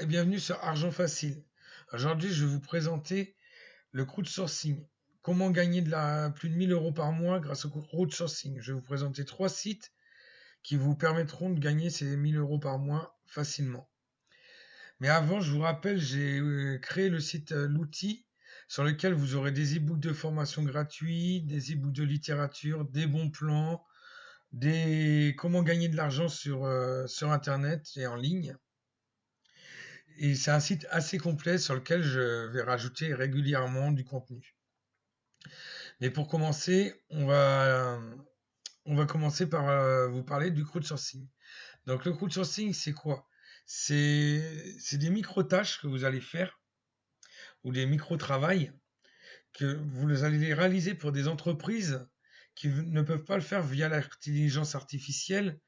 et bienvenue sur Argent Facile. Aujourd'hui, je vais vous présenter le crowdsourcing. Comment gagner plus de 1000 € par mois grâce au crowdsourcing. Je vais vous présenter 3 sites qui vous permettront de gagner ces 1000 € par mois facilement. Mais avant, je vous rappelle, j'ai créé le site L'Outil sur lequel vous aurez des e-books de formation gratuits, des e-books de littérature, des bons plans, comment gagner de l'argent sur Internet et en ligne. Et c'est un site assez complet sur lequel je vais rajouter régulièrement du contenu. Mais pour commencer, on va commencer par vous parler du crowdsourcing. Donc le crowdsourcing, c'est quoi? C'est des micro-tâches que vous allez faire ou des micro-travails que vous allez les réaliser pour des entreprises qui ne peuvent pas le faire via l'intelligence artificielle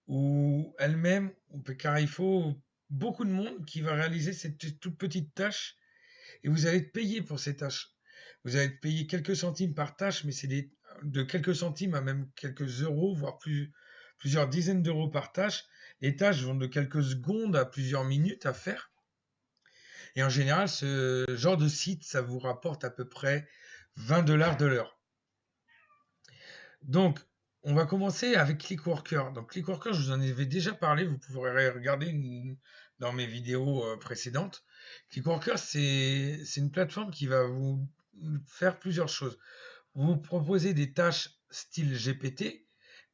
ou elles-mêmes, car il faut beaucoup de monde qui va réaliser cette toute petite tâche et vous allez être payé pour ces tâches. Vous allez être payé quelques centimes par tâche, mais de quelques centimes à même quelques euros, voire plusieurs dizaines d'euros par tâche. Les tâches vont de quelques secondes à plusieurs minutes à faire. Et en général, ce genre de site, ça vous rapporte à peu près 20 $ de l'heure. Donc, on va commencer avec Clickworker. Donc, Clickworker, je vous en avais déjà parlé, vous pourrez regarder dans mes vidéos précédentes. Clickworker, c'est une plateforme qui va vous faire plusieurs choses. Vous proposez des tâches style GPT.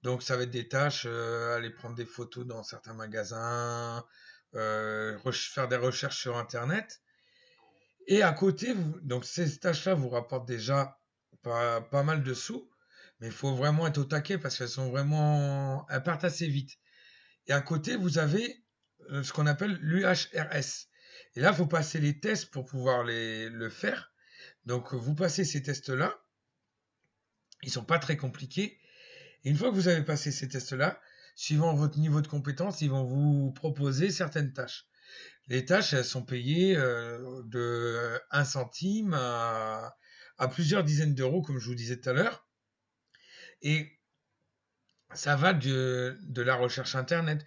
Donc, ça va être des tâches, aller prendre des photos dans certains magasins, faire des recherches sur Internet. Et à côté, donc ces tâches-là vous rapportent déjà pas mal de sous, mais il faut vraiment être au taquet parce elles partent assez vite. Et à côté, vous avez ce qu'on appelle l'UHRS. Et là, il faut passer les tests pour pouvoir le faire. Donc, vous passez ces tests-là. Ils sont pas très compliqués. Et une fois que vous avez passé ces tests-là, suivant votre niveau de compétence, ils vont vous proposer certaines tâches. Les tâches, elles sont payées de 1 centime à plusieurs dizaines d'euros, comme je vous disais tout à l'heure. Et ça va de la recherche Internet.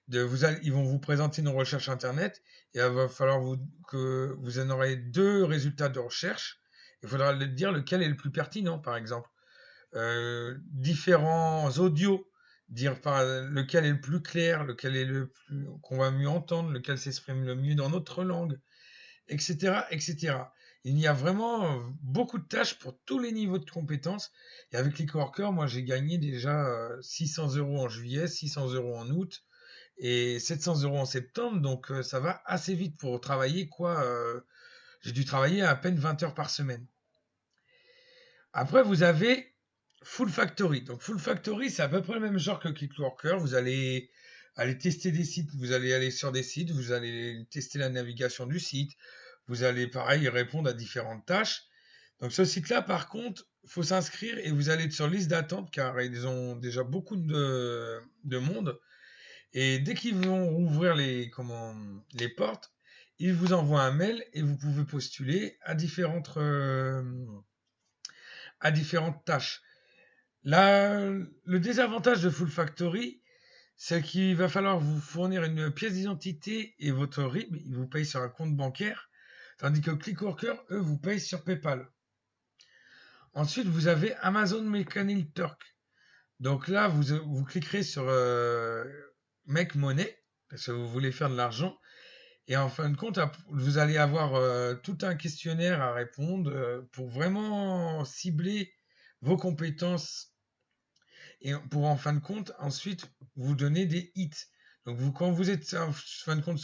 Ils vont vous présenter une recherche Internet et il va falloir que vous en aurez 2 résultats de recherche. Il faudra dire lequel est le plus pertinent, par exemple. Différents audios, dire lequel est le plus clair, lequel est qu'on va mieux entendre, lequel s'exprime le mieux dans notre langue, etc., etc. Il y a vraiment beaucoup de tâches pour tous les niveaux de compétences. Et avec Clickworker, moi, j'ai gagné déjà 600 € en juillet, 600 € en août et 700 € en septembre. Donc, ça va assez vite pour travailler, quoi. J'ai dû travailler à peine 20 heures par semaine. Après, vous avez Full Factory. Donc, Full Factory, c'est à peu près le même genre que Clickworker. Vous allez aller tester des sites, vous allez aller sur des sites, vous allez tester la navigation du site, vous allez pareil répondre à différentes tâches. Donc ce site-là, par contre, il faut s'inscrire et vous allez être sur liste d'attente car ils ont déjà beaucoup de monde. Et dès qu'ils vont ouvrir les portes, ils vous envoient un mail et vous pouvez postuler à différentes tâches. Là, le désavantage de Full Factory, c'est qu'il va falloir vous fournir une pièce d'identité et votre RIB. Ils vous payent sur un compte bancaire. Tandis que Clickworker, eux, vous payent sur PayPal. Ensuite, vous avez Amazon Mechanical Turk. Donc là, vous cliquerez sur Make Money, parce que vous voulez faire de l'argent. Et en fin de compte, vous allez avoir tout un questionnaire à répondre pour vraiment cibler vos compétences et pour en fin de compte ensuite vous donner des hits. Donc quand vous êtes en fin de compte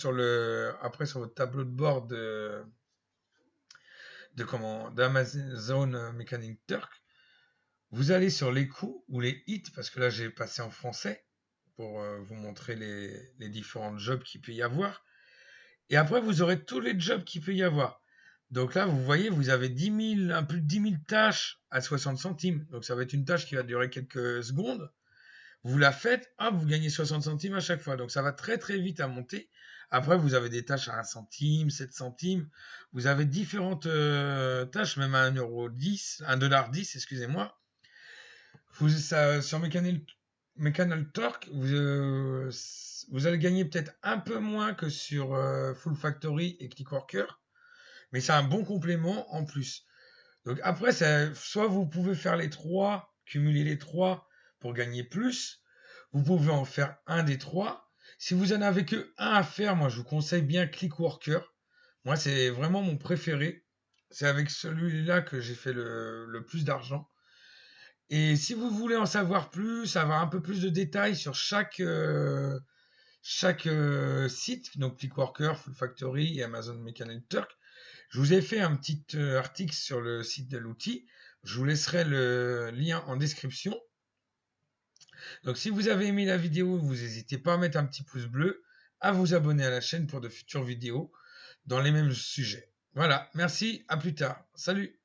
après sur votre tableau de bord d'Amazon Mechanical Turk, vous allez sur les coûts ou les hits, parce que là j'ai passé en français pour vous montrer les différents jobs qu'il peut y avoir. Et après vous aurez tous les jobs qu'il peut y avoir. Donc là, vous voyez, vous avez plus de 10 000 tâches à 60 centimes. Donc ça va être une tâche qui va durer quelques secondes. Vous la faites, hop, vous gagnez 60 centimes à chaque fois. Donc ça va très très vite à monter. Après, vous avez des tâches à 1 centime, 7 centimes. Vous avez différentes tâches, même à 1,10 €, 1,10 $, excusez-moi. Sur Mechanical Turk, vous allez gagner peut-être un peu moins que sur Full Factory et Clickworker, mais c'est un bon complément en plus. Donc après, soit vous pouvez faire les trois, cumuler les trois pour gagner plus, vous pouvez en faire un des trois. Si vous en avez que un à faire, moi je vous conseille bien Clickworker. Moi c'est vraiment mon préféré. C'est avec celui-là que j'ai fait le plus d'argent. Et si vous voulez en savoir plus, avoir un peu plus de détails sur chaque site, donc Clickworker, Full Factory et Amazon Mechanical Turk, je vous ai fait un petit article sur le site de l'outil. Je vous laisserai le lien en description. Donc si vous avez aimé la vidéo, vous n'hésitez pas à mettre un petit pouce bleu, à vous abonner à la chaîne pour de futures vidéos dans les mêmes sujets. Voilà, merci, à plus tard. Salut!